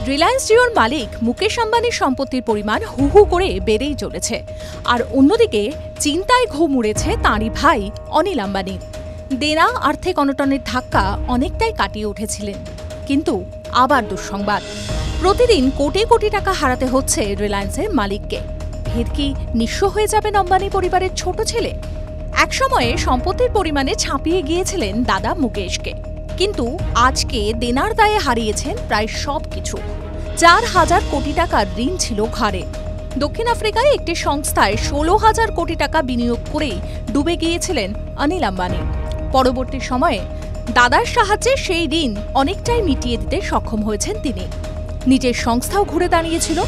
রিলায়েন্স জিওর মালিক মুকেশ আম্বানির সম্পত্তির পরিমাণ হু হু করে বেড়েই চলেছে। আর অন্যদিকে চিন্তায় ঘুম উড়েছে তাঁরই ভাই অনিল আম্বানি। দেনা আর্থিক অনটনের ধাক্কা অনেকটাই কাটিয়ে উঠেছিলেন, কিন্তু আবার দুঃসংবাদ। প্রতিদিন কোটি কোটি টাকা হারাতে হচ্ছে রিলায়েন্সের মালিককে। ফের কি নিঃস্ব হয়ে যাবেন আম্বানি পরিবারের ছোট ছেলে? একসময়ে সম্পত্তির পরিমাণে ছাপিয়ে গিয়েছিলেন দাদা মুকেশকে, কিন্তু আজকে দেনার দায়ে হারিয়েছেন প্রায় সবকিছু। 4,000 কোটি টাকার ঋণ ছিল ঘরে। দক্ষিণ আফ্রিকায় একটি সংস্থায় 16,000 কোটি টাকা বিনিয়োগ করেই ডুবে গিয়েছিলেন অনিল আম্বানি। পরবর্তী সময়ে দাদার সাহায্যে সেই ঋণ অনেকটাই মিটিয়ে দিতে সক্ষম হয়েছেন তিনি। নিজের সংস্থাও ঘুরে দাঁড়িয়েছিল,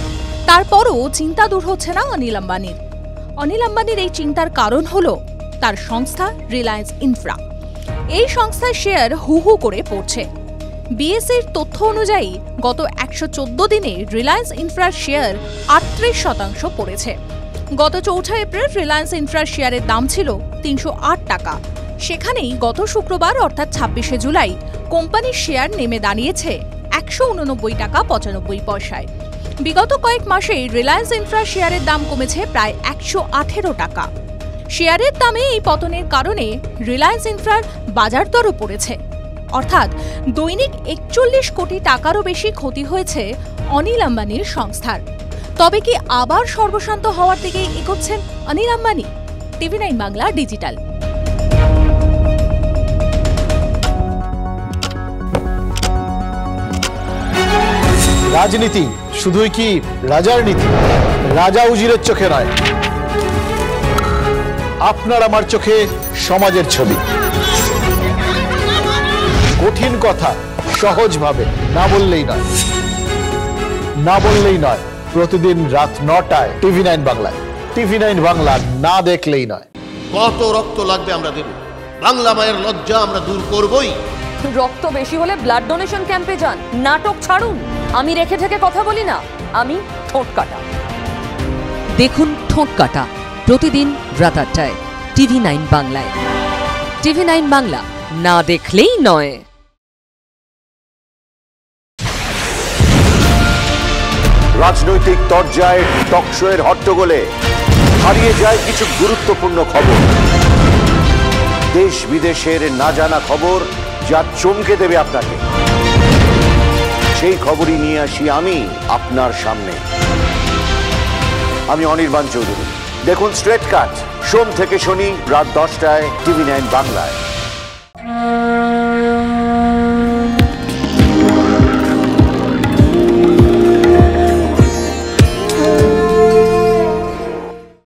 তারপরও চিন্তা দূর হচ্ছে না অনিল আম্বানির। অনিল আম্বানির এই চিন্তার কারণ হলো তার সংস্থা রিলায়েন্স ইনফ্রা। এই সংস্থার শেয়ার হু হু করে পড়ছে। বিএসইর তথ্য অনুযায়ী গত 114 দিনে রিলায়েন্স ইনফ্রার শেয়ার 38% পড়েছে। গত 4 এপ্রিল রিলায়েন্স ইনফ্রার শেয়ারের দাম ছিল 308 টাকা। সেখানেই গত শুক্রবার অর্থাৎ 26শে জুলাই কোম্পানির শেয়ার নেমে দাঁড়িয়েছে 189 টাকা 95 পয়সায়। বিগত কয়েক মাসেই রিলায়েন্স ইনফ্রার শেয়ারের দাম কমেছে প্রায় 118 টাকা। শেয়ারের দামে এই পতনের কারণে রিলায়েন্স ইনফ্রার বাজার দরও পড়েছে, অর্থাৎ দৈনিক 41 কোটি টাকারও বেশি ক্ষতি হয়েছে অনিল আম্বানির সংস্থার। তবে কি আবার সর্বশান্ত হওয়ার দিকে এগোচ্ছেন অনিল আম্বানি? TV9 Bangla digital. রাজনীতি শুধুই কি রাজার নীতি? রাজা উজিরের চোখে নয়, আপনার আমার চোখে সমাজের ছবি। কঠিন কথা সহজভাবে না বললেই নয়, না বললেই নয়। প্রতিদিন রাত 9টায় TV9 বাংলায়। TV9 বাংলা না দেখলেই নয়। কত রক্ত লাগবে আমরা দেব, বাংলা মায়ের লজ্জা আমরা দূর করবই। রক্ত বেশি হলে ব্লাড ডোনেশন ক্যাম্পে যান, নাটক ছাড়ুন। আমি রেখে থেকে কথা বলি না, আমি ঠোঁট কাটা। দেখুন ঠোঁট কাটা প্রতিদিন রাত 8টায় TV9 বাংলায়। TV9 বাংলা না দেখলেই নয়। রাজনৈতিক তরজায় টকশোয়ের হট্টগোলে হারিয়ে যায় কিছু গুরুত্বপূর্ণ খবর। দেশ বিদেশের না জানা খবর যা চমকে দেবে আপনাকে। সেই খবরই নিয়ে আসি আমি আপনার সামনে। আমি অনির্বাণ চৌধুরী। দেখুন স্ট্রেট কাট সোম থেকে শনি রাত 10টায় TV9 বাংলায়।